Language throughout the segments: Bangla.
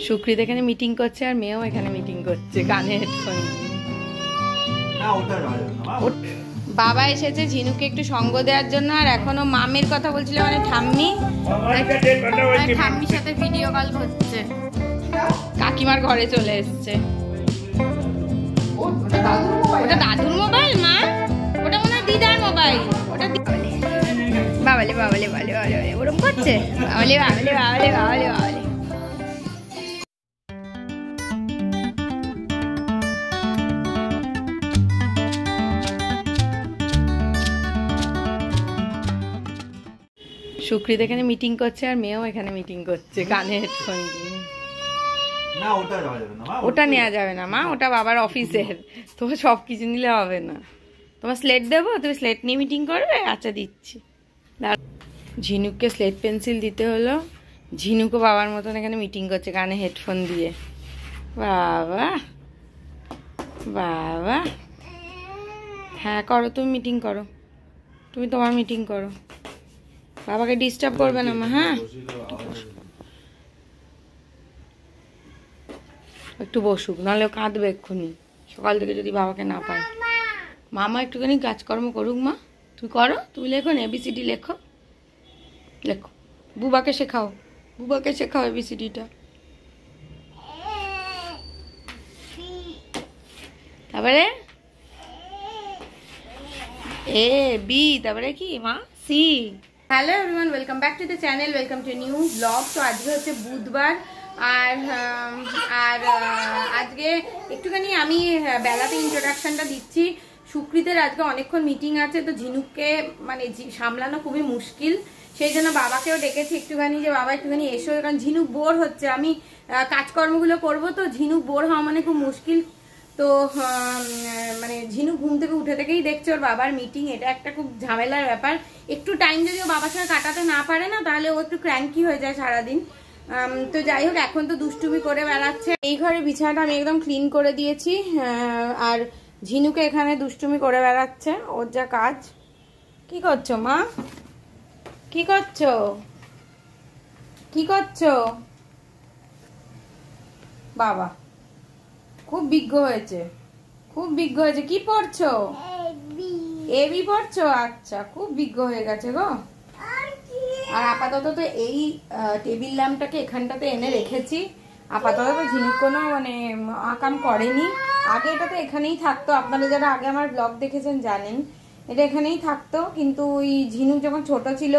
সুকৃত এখানে মিটিং করছে আর মেয়েও এখানে মিটিং করছে কানে হেডফোন বাবা এসেছে ঝিনুকে একটু সঙ্গ দেওয়ার জন্য আর এখনো মামের কথা বলছিল মানে ঠাম্মির সাথে ভিডিও কল করছে কাকিমার ঘরে চলে এসছে ওটা দাদুর মোবাইল মা ওটা মনে হয় দিদার মোবাইল ওটা বাবালে বাবালে বাবালে বাবালে ওরকম করছে বাবালে বাবালে বাবালে বাবালে বাবালে সুকৃত এখানে মিটিং করছে আর মেয়েও এখানে মিটিং করছে কানে হেডফোন দিয়ে ওটা নেওয়া যাবে না মা ওটা বাবার অফিসের তো সব কিছু নিলে হবে না তোমার স্লেট দেবো তুমি স্লেট নিয়ে মিটিং করবে আচ্ছা দিচ্ছি ঝিনুককে স্লেট পেন্সিল দিতে হলো ঝিনুকও বাবার মতন এখানে মিটিং করছে কানে হেডফোন দিয়ে বাবা বাবা হ্যাঁ করো তুমি মিটিং করো তুমি তোমার মিটিং করো বাবাকে ডিস্টার্ব করবে না মা হ্যাঁ একটু বসুক নাহলে কাঁদবে এক্ষুনি সকাল থেকে যদি বাবাকে না পায় মামা একটুখানি কাজকর্ম করুক মা তুমি করো তুমি লেখো না এবিসিডি লেখো লেখো বুবাকে শেখাও এবিসিডিটা তারপরে এ বি তারপরে কি মা সি hello everyone welcome back to the channel welcome to new blog তো আজকে হচ্ছে বুধবার আর আজকে একটুখানি আমি বেলাতে ইন্ট্রোডাকশনটা দিচ্ছি সুকৃতের আজকে অনেকক্ষণ মিটিং আছে তো ঝিনুককে মানে সামলানো খুবই মুশকিল সেই জন্য বাবাকেও ডেকেছি একটুখানি যে বাবা একটুখানি এসো কারণ ঝিনুক বোর হচ্ছে আমি কাজকর্মগুলো করব তো ঝিনুক বোর হওয়া মানে খুব মুশকিল তো মানে ঝিনুক ঘুম থেকে উঠে থেকেই দেখছে ওর বাবার মিটিং এটা একটা খুব ঝামেলার ব্যাপার একটু টাইম যদি ও বাবার সঙ্গে কাটাতে না পারে না তাহলে ও একটু ক্র্যাঙ্কি হয়ে যায় সারাদিন তো যাই হোক এখন তো দুষ্টুমি করে বেড়াচ্ছে এই ঘরে বিছানাটা আমি একদম ক্লিন করে দিয়েছি আর ঝিনুকে এখানে দুষ্টুমি করে বেড়াচ্ছে ওর যা কাজ কি করছো মা কি করছো বাবা খুব বিজ্ঞ হয়েছে কি পড়ছো এবি পড়ছো আচ্ছা খুব বিজ্ঞ হয়ে গেছে গো আর আপাতত তো এই টেবিল ল্যাম্পটাকে এখানটাতে এনে রেখেছি আপাতত তো ঝিনুক কোনো মানে আকাম করেনি আগে এটা তো এখানেই থাকতো আপনারা যারা আগে আমার ব্লগ দেখেছেন জানেন এটা এখানেই থাকতো কিন্তু ওই ঝিনুক যখন ছোট ছিল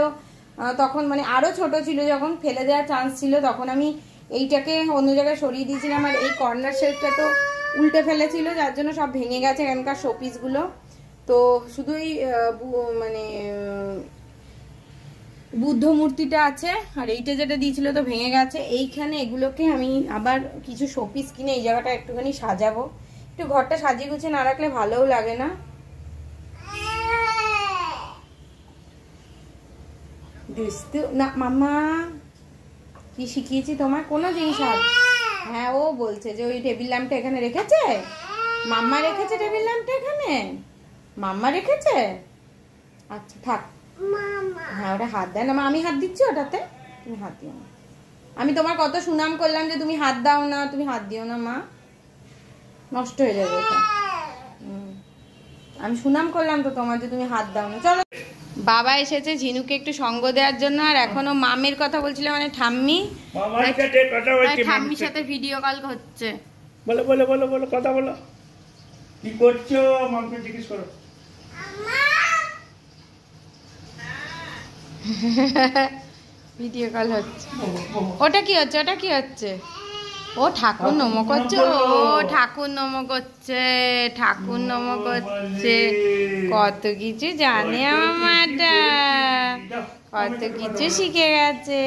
তখন মানে আরো ছোট ছিল যখন ফেলে দেওয়ার চান্স ছিল তখন আমি এইটাকে অন্য জায়গায় সরিয়ে দিয়েছিলাম আর এই কর্নার শেলফটা তো উল্টে ফেলেছিল যার জন্য সব ভেঙে গেছে এখানকার শোপিস গুলো তো শুধু এই মানে বুদ্ধ মূর্তিটা আছে আর এইটা যেটা দিয়েছিল তো ভেঙে গেছে এইখানে এগুলোকে আমি আবার কিছু শোপিস কিনে এই জায়গাটা একটুখানি সাজাবো একটু ঘরটা সাজিয়ে গুছিয়ে না রাখলে ভালোও লাগে না দুস্তু না মাম্মা কি শিখিয়েছি তোমার কোনো জিনিস হ্যাঁ ও বলছে যে ওই টেবিল ল্যাম্পটা এখানে রেখেছে মাম্মা রেখেছে টেবিল ল্যাম্পটা এখানে মাম্মা রেখেছে আচ্ছা থাক হ্যাঁ ওটা হাত দেয় না মা আমি হাত দিচ্ছি ওটাতে তুমি হাত দিও না আমি তোমার কত সুনাম করলাম যে তুমি হাত দাও না তুমি হাত দিও না মা নষ্ট হয়ে যাবে ওটা আমি সুনাম করলাম তো তোমার যে তুমি হাত দাও না চলো বাবা এসেছে ঝিনুকে একটু সঙ্গ দেওয়ার জন্য আর এখনো মামের কথা বলছিল মানে ঠাম্মির সাথে ভিডিও কল করছে বলো বলো বলো বলো কথা বলো কি করছো মামকে জিজ্ঞেস করো ভিডিও কল হচ্ছে ওটা কি হচ্ছে ও ঠাকুর নমো করছে কত কিছু জানে আমারটা কত কিছু শিখে গেছে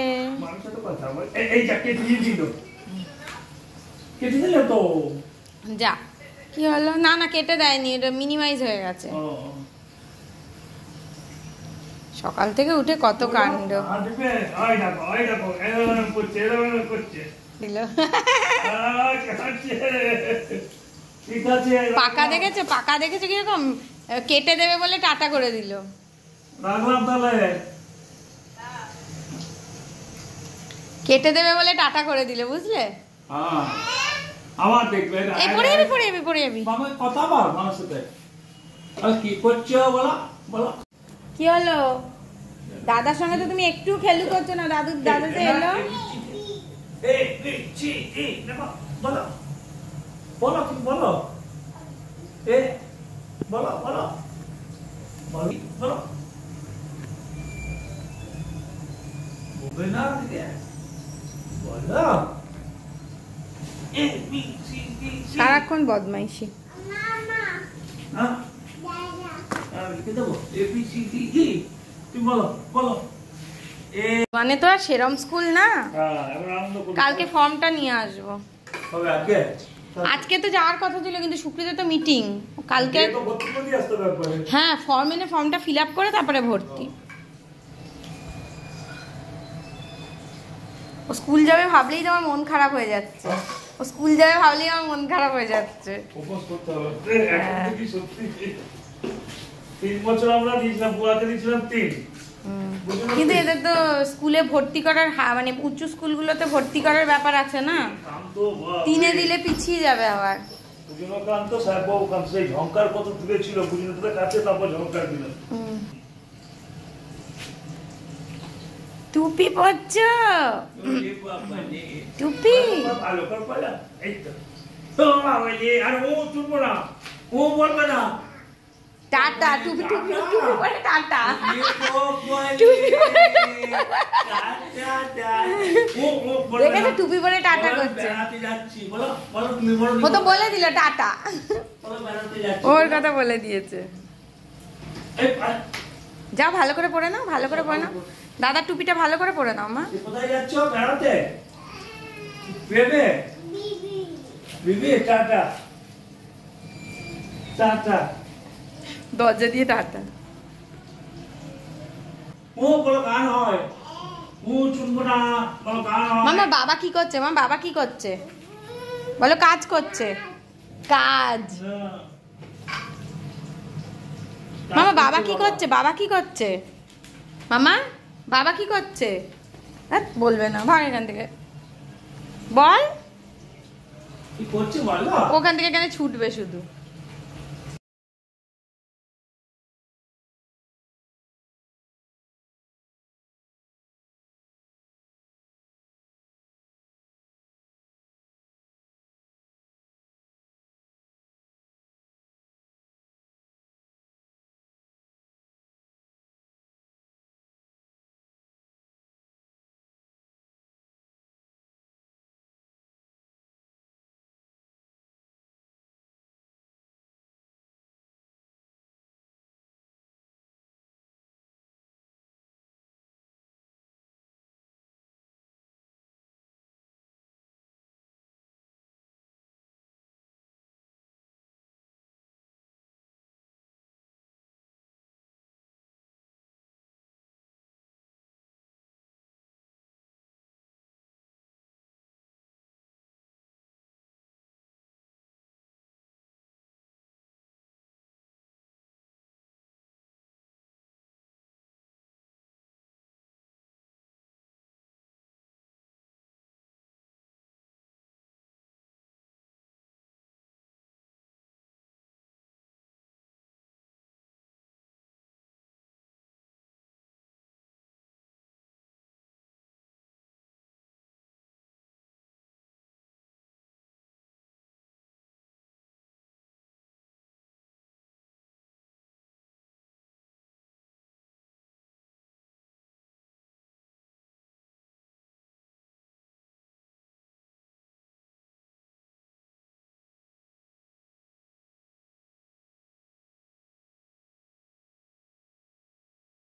যা কি হলো না কেটে দেয়নি ওটা মিনিমাইজ হয়ে গেছে সকাল থেকে উঠে কত কাণ্ড পাকা দেখেছো কিরকম কেটে দেবে বলে টাটা করে দিল কেটে দেবে বলে টাটা করে দিলে বুঝলে আমার দেখবে পড়ে যাবি মামা কথা বল আমার সাথে। আর কি করছো বলো বলো। কি হলো? দাদার সঙ্গে তো তুমি একটু খেলু করছো না। দাদা তো এলো। বলো বলো তুমি বলো। বলো বলো বলো বলবে না বলো। সারাক্ষণ বদমাইশি। মানে তো আর সেরম স্কুল না। কালকে ফর্মটা নিয়ে আসবো। আজকে তো যাওয়ার কথা ছিল কিন্তু শুক্রবার তো মিটিং। কালকে হ্যাঁ ফর্ম এনে ফর্মটা ফিল আপ করে তারপরে ভর্তি। ও স্কুল যাবে ভাবলেই তো আমার মন খারাপ হয়ে যাচ্ছে। ও স্কুল যাবে ভাবলেই আমার মন খারাপ হয়ে যাচ্ছে। 3 বছর আমরা দিয়েছিলাম, পুরাতে দিয়েছিলাম 3। কিন্তু এদের তো স্কুলে ভর্তি করার মানে উচ্চ স্কুলগুলোতে ভর্তি করার ব্যাপার আছে না। 3-এ দিলে পিছিয়ে যাবে আবার। বুঝুনকান্ত সাহেব সেই ঝংকার কত দূরে ছিল, বুঝুনদের কাছে তারপর ঝংকার দিল। টুপি পরছ? টুপি ভালো করে পড়া। এই তো বাবা রে, আর ও চুপো না, ও বলবে না টাটা। টুপি পরে টাটা। দেখেছো টুপি পরে টাটা করছে। ও তো বলে দিল টাটা। ওর কথা বলে দিয়েছে। যাও ভালো করে পরে নাও, ভালো করে পরে নাও। দাদা টুপিটা ভালো করে পরে নাও মা। কোথায় যাচ্ছ বেড়াতে? বেবে বিবি টাটা টাটা। দরজা দিয়ে টাটা। ও বলো গান হয়, ও শুনবো না, বলো গান হয়। মামা বাবা কি করছে? মা বাবা কি করছে বলো? কাজ করছে, কাজ। মামা বাবা কি করছে? বাবা কি করছে? মামা বাবা কি করছে? বলবে না, ভাগ এখান থেকে। বল কি করছে বলো। ওখান থেকে কেন ছুটবে শুধু।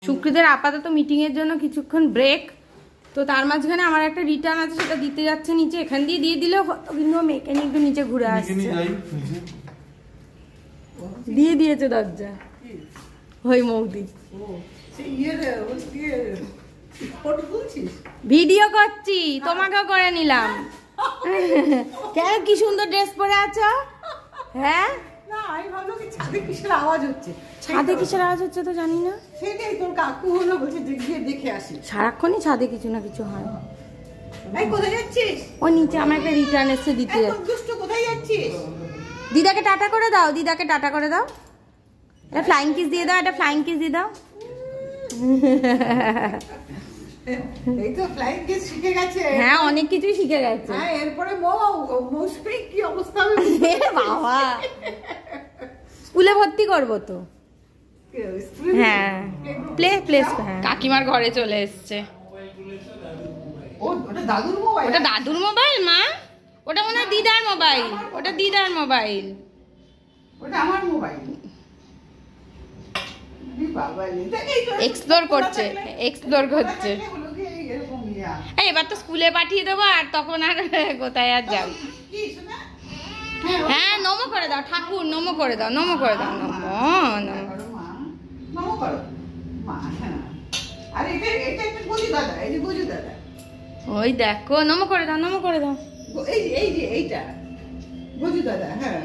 শুক্রদের আপাতত মিটিং এর জন্য কিছুক্ষণ ব্রেক। তো তার মাঝখানে আমার একটা রিটার্ন আছে, সেটা দিতে যাচ্ছে নিচে। এখান দিয়ে দিয়ে দিলেও কিন্তু মেকানিক নিচে ঘুরে আসছে। দিয়ে দিয়েছে দরজা ওই মৌদি। ভিডিও করছি, তোমাকেও করে নিলাম। কেন কি সুন্দর ড্রেস পরে আছো? হ্যাঁ না আমি ভাবলাম কি ছাদে কিসের আওয়াজ হচ্ছে। ছাদে কিসের আওয়াজ হচ্ছে তো জানি না। সেটাই তোর কাকু হলো বলছে যে গিয়ে দেখে আসি। সারাক্ষণই ছাদে কিছু না কিছু হয়। এই কোথায় যাচ্ছিস? ও নিচে আমার একটা রিটার্ন এসে দিতে এই দুষ্টু কোথায় যাচ্ছিস? দিদাকে টাটা করে দাও, দিদাকে টাটা করে দাও, একটা ফ্লাইং কিস দিয়ে দাও, একটা ফ্লাইং কিস দিয়ে দাও। এই তো ফ্লাইং কিস শিখে গেছে। হ্যাঁ অনেক কিছুই শিখে গেছে। হ্যাঁ এরপরে মৌসুমী কি অবস্থা হবে? বাবা স্কুলে ভর্তি করবো তো। হ্যাঁ প্লে কাকিমার ঘরে চলে এসছে। ওটা দাদুর মোবাইল। ওটা দাদুর মোবাইল মা? ওটা মনে হয় দিদার মোবাইল। ওটা দিদার মোবাইল। ওটা আমার মোবাইল। এক্সপ্লোর করছে, এক্সপ্লোর করছে। এবার তো স্কুলে পাঠিয়ে দেবো, আর তখন আর কোথায় আর যাবো। হ্যাঁ নমো করে দাও ঠাকুর, নমো করে দাও, নমো করে দাও, নমো নমো করো মা। হ্যাঁ আর এটা একটা বুঝি দাদা, এই যে বুঝি দাদা। ওই দেখো নমো করে দাও, নমো করে দাও। এই যে এইটা বুঝি দাদা। হ্যাঁ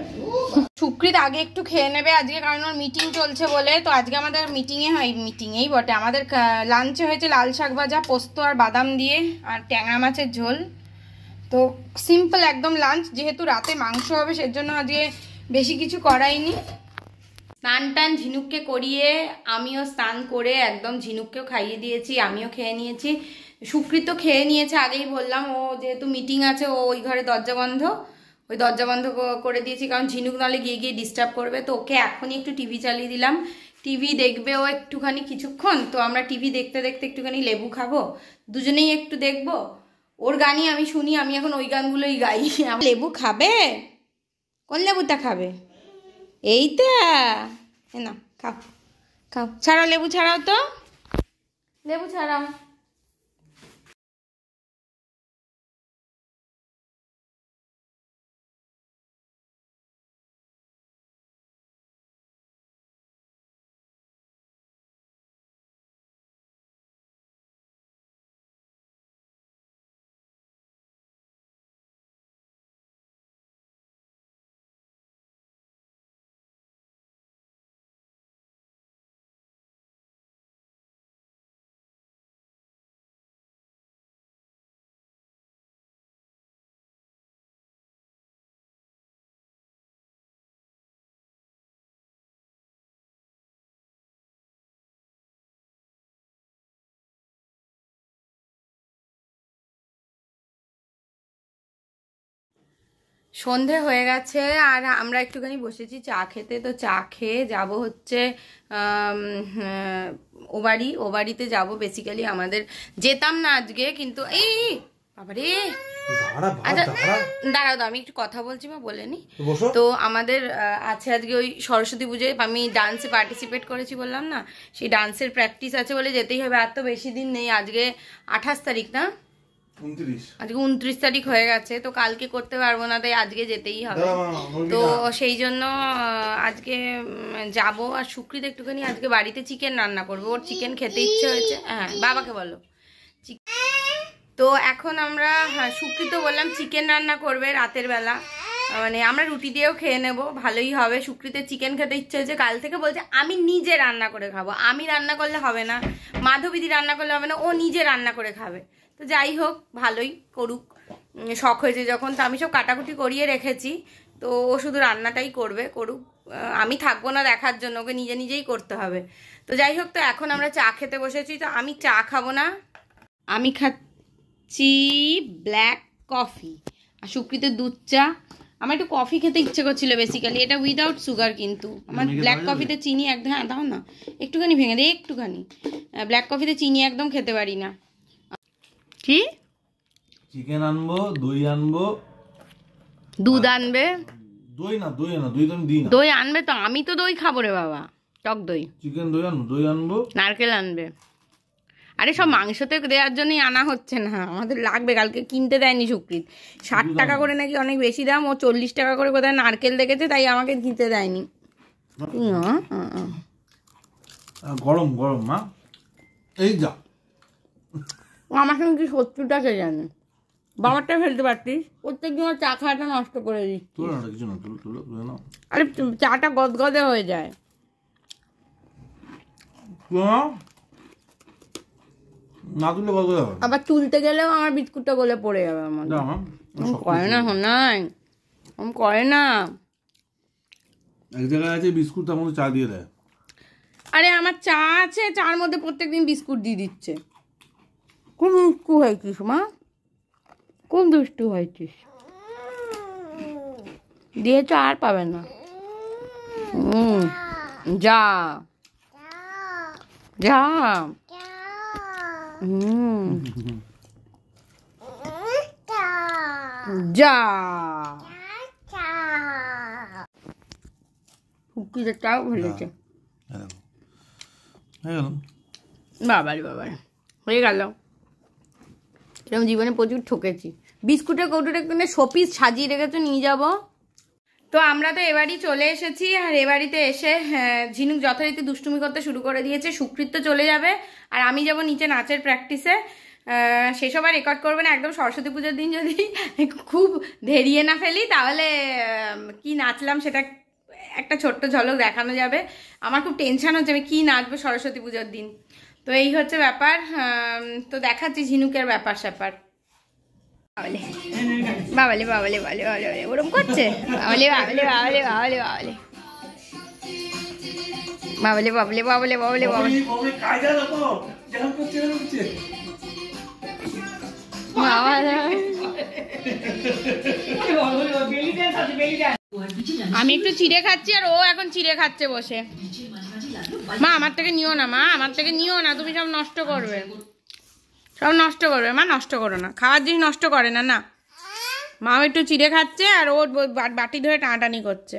সুকৃত আগে একটু খেয়ে নেবে আজকে, কারণ ওর মিটিং চলছে বলে। তো আজকে আমাদের মিটিংয়েই বটে, আমাদের লাঞ্চে হয়েছে লাল শাক ভাজা, পোস্ত আর বাদাম দিয়ে, আর ট্যাংরা মাছের ঝোল। তো সিম্পল একদম লাঞ্চ, যেহেতু রাতে মাংস হবে সেজন্য আজকে বেশি কিছু করাইনি। স্নান টান ঝিনুককে করিয়ে আমিও স্নান করে একদম ঝিনুককেও খাইয়ে দিয়েছি, আমিও খেয়ে নিয়েছি। সুকৃত খেয়ে নিয়েছে, আগেই বললাম। ও যেহেতু মিটিং আছে, ও ওই ঘরে দরজা বন্ধ, ওই দরজা বন্ধ করে দিয়েছি, কারণ ঝিনুক নাহলে গিয়ে গিয়ে ডিস্টার্ব করবে। তো ওকে এখনই একটু টিভি চালিয়ে দিলাম, টিভি দেখবে ও একটুখানি কিছুক্ষণ। তো আমরা টিভি দেখতে দেখতে একটুখানি লেবু খাবো, দুজনেই একটু দেখবো। ওর গানই আমি শুনি, আমি এখন ওই গানগুলোই গাই। লেবু খাবে? কোন লেবুটা খাবে? এইটা না, খাও খাও, ছাড়াও লেবু, ছাড়াও তো লেবু ছাড়াও। সন্ধে হয়ে গেছে আর আমরা একটুখানি বসেছি চা খেতে। তো চা খেয়ে যাব হচ্ছে ও বাড়িতে যাবো। বেসিক্যালি আমাদের যেতাম না আজকে, কিন্তু এই বাবারে আচ্ছা দাঁড়াও, আমি একটু কথা বলছি বা বলে নি। তো আমাদের আছে আজকে ওই সরস্বতী পুজোয়, আমি ডান্সে পার্টিসিপেট করেছি বললাম না, সেই ডান্সের প্র্যাকটিস আছে বলে যেতেই হবে। আর তো বেশি দিন নেই, আজকে 28 তারিখ না, আজকে 29 তারিখ হয়ে গেছে। তো কালকে করতে পারবো না, তাই আজকে যেতেই হবে। তো সেই জন্য আজকে যাব। আর সুকৃত একটুখানি আজকে বাড়িতে চিকেন রান্না করবো, ওর চিকেন খেতে ইচ্ছে হয়েছে। হ্যাঁ বাবাকে বলো। তো এখন আমরা সুকৃত বললাম চিকেন রান্না করবে রাতের বেলা, মানে আমরা রুটি দিয়েও খেয়ে নেব, ভালোই হবে। সুকৃতের চিকেন খেতে ইচ্ছে হয়েছে, কাল থেকে বলছে আমি নিজে রান্না করে খাবো, আমি রান্না করলে হবে না, মাধবীদি রান্না করলে হবে না, ও নিজে রান্না করে খাবে। তো যাই হোক, ভালোই করুক, শখ হয়েছে যখন। তো আমি সব কাটাকুটি করিয়ে রেখেছি, তো ও শুধু রান্নাটাই করবে, করুক, আমি থাকবো না দেখার জন্য, ওকে নিজে নিজেই করতে হবে। তো যাই হোক, তো এখন আমরা চা খেতে বসেছি। তো আমি চা খাবো না, আমি খাচ্ছি ব্ল্যাক কফি, আর সুকৃতের দুধ চা। আমার একটু কফি খেতে ইচ্ছে করছিল বেসিক্যালি, এটা উইদাউট সুগার, কিন্তু আমার ব্ল্যাক কফিতে চিনি একদম, হ্যাঁ দাও না একটুখানি ভেঙে দে, একটুখানি। ব্ল্যাক কফিতে চিনি একদম খেতে পারি না। কি চিকেন আনবো, দই আনবো, দুধ আনবে? দই না, দই না, দই তো আমি দিই না। দই আনবে তো, আমি তো দই খাবো রে বাবা, টক দই। চিকেন দই আনবো, দই আনবো, নারকেল আনবে। আরে সব মাংসতে দেওয়ার জন্যই আনা হচ্ছে না, আমাদের লাগবে। কালকে কিনতে দেয়নি সুকৃত, 60 টাকা করে নাকি অনেক বেশি দাম, ও 40 টাকা করে কোথায় নারকেল দেখেছে, তাই আমাকে কিনতে দেয়নি। গরম গরম মা, এই যা। আমার সঙ্গে কি শত্রুটা কে জানে, বাবারটা ফেলতে পারতিস, প্রত্যেকদিন চা খাওয়াটা নষ্ট করে দিস। কিছু না, তুলে নাও। আরে চাটা গদগদে হয়ে যায়। না তুললে কত যাবে? আবার তুলতে গেলেও আমার বিস্কুটটা গলে পড়ে যাবে আমার মধ্যে। করে না নাই, করে না। এক জায়গায় আছে বিস্কুট, তার মধ্যে চা দিয়ে দেয়। আরে আমার চা আছে, চার মধ্যে প্রত্যেকদিন বিস্কুট দিয়ে দিচ্ছে। কোন দুষ্টু হয়েছিস মা, কোন দুষ্টু হয়েছিস? দিয়েছ আর পাবে না। যা যা। যা হুকিটাও ভুলেছে। বাবারে বাবারে হয়ে গেল। এরকম জীবনে প্রচুর ঠকেছি। বিস্কুটের কৌটোটা কিনে শোপিস সাজিয়ে রেখেছো, নিয়ে যাব। তো আমরা তো এবারই চলে এসেছি, আর এবাড়িতে এসে ঝিনুক যথারীতি দুষ্টুমি করতে শুরু করে দিয়েছে। সুকৃত তো চলে যাবে, আর আমি যাব নিচে নাচের প্র্যাকটিসে। সেসব আর রেকর্ড করবে না, একদম সরস্বতী পুজোর দিন যদি খুব ধেরিয়ে না ফেলি, তাহলে কি নাচলাম সেটা একটা ছোট্ট ঝলক দেখানো যাবে। আমার খুব টেনশন হচ্ছে আমি কি নাচবো সরস্বতী পুজোর দিন। তো এই হচ্ছে ব্যাপার। তো দেখাচ্ছি ঝিনুকের ব্যাপার স্যাপার। বাবালে বাবালে বাবালে বাবালে বাবালে ওরম করছে, বাবালে বাবালে বাবালে বাবালে বাবালে বাবালে বাবালে বাবালে বাবালে বাবালে আমি একটু চিড়ে খাচ্ছি, আর ও এখন চিড়ে খাচ্ছে বসে। মা আমার থেকে নিও না, মা আমার থেকে নিও না, তুমি সব নষ্ট করবে, সব নষ্ট করবে। মা নষ্ট করো না, খাওয়ার জিনিস নষ্ট করে না। না, মাও একটু চিড়ে খাচ্ছে, আর ও বাটি ধরে টানাটানি করছে।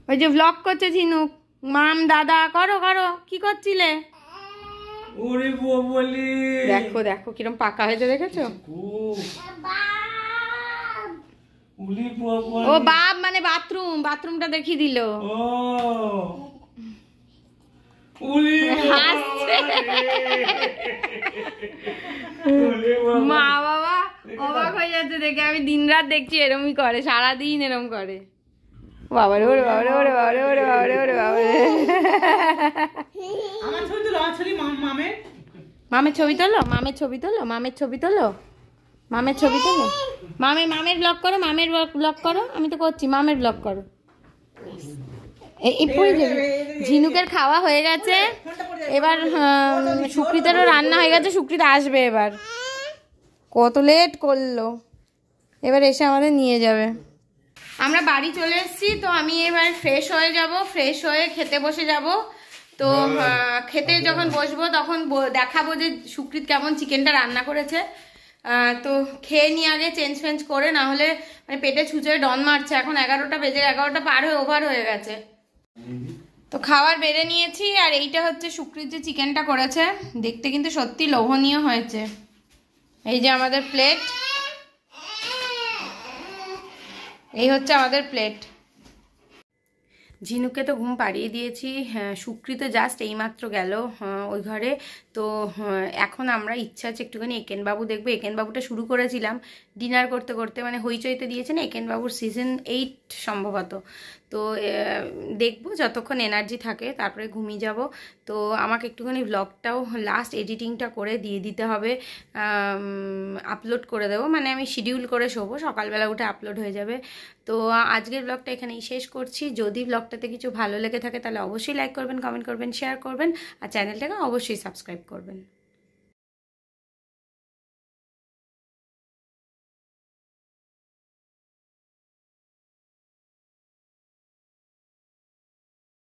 ওই যে ভ্লগ করছে ঝিনুক। মাম দাদা করো করো, কি করছিলে? দেখো দেখো কিরম পাকা হয়েছে, দেখেছো? ও বাপ মানে বাথরুম, বাথরুমটা দেখিয়ে দিল। মা বাবা অবাক হয়ে যাচ্ছে দেখে। আমি দিন রাত দেখছি এরমই করে, সারাদিন এরম করে। বাবারে ওরে বাবারে ওরে বাবারে ওরে বাবারে ওরে বাবারে। মামের ছবি তোলো, মামের ছবি তোলো, মামের ছবি তোলো, মামের ছবি তোলো। মামের ব্লগ করো, মামের ব্লগ করো। আমি তো করছি, মামের ব্লগ করো। ঝিনুকের খাওয়া হয়ে গেছে, এবার সুকৃতেরও রান্না হয়ে গেছে। সুকৃত আসবে এবার, কত লেট করলো, এবার এসে আমাদের নিয়ে যাবে। আমরা বাড়ি চলে এসেছি, তো আমি এবার ফ্রেশ হয়ে যাব, ফ্রেশ হয়ে খেতে বসে যাব। তো খেতে যখন বসবো তখন দেখাবো যে সুকৃত কেমন চিকেনটা রান্না করেছে। তো খেয়ে নিয়ে আগে চেঞ্জ ফেঞ্জ করে, না হলে মানে পেটে ছুঁচোয় ডন মারছে। এখন 11টা বেজে, 11টা পার হয়ে ওভার হয়ে গেছে। তো খাবার বেড়ে নিয়েছি, আর এইটা হচ্ছে সুকৃত যে চিকেনটা করেছে, দেখতে কিন্তু সত্যি লোভনীয় হয়েছে। এই যে আমাদের প্লেট, এই হচ্ছে আমাদের প্লেট। ঝিনুককে তো ঘুম পাড়িয়ে দিয়েছি, সুকৃত জাস্ট এইমাত্র গেল ওই ঘরে। তো এখন আমরা ইচ্ছা আছে একটুখানি একেনবাবু দেখবো। একেনবাবুটা শুরু করেছিলাম ডিনার করতে করতে, মানে হইচইতে দিয়েছে না একেনবাবুর সিজন 8 সম্ভবত। তো দেখবো যতক্ষণ এনার্জি থাকে, তারপরে ঘুমিয়ে যাব। তো আমাকে একটুখানি ব্লগটাও লাস্ট এডিটিংটা করে দিয়ে দিতে হবে, আপলোড করে দেবো। মানে আমি শিডিউল করে শোবো, সকালবেলা উঠে আপলোড হয়ে যাবে। তো আজকের ব্লগটা এখানেই শেষ করছি। যদি ব্লগটাতে কিছু ভালো লেগে থাকে তাহলে অবশ্যই লাইক করবেন, কমেন্ট করবেন, শেয়ার করবেন, আর চ্যানেলটাকে অবশ্যই সাবস্ক্রাইব করবেন।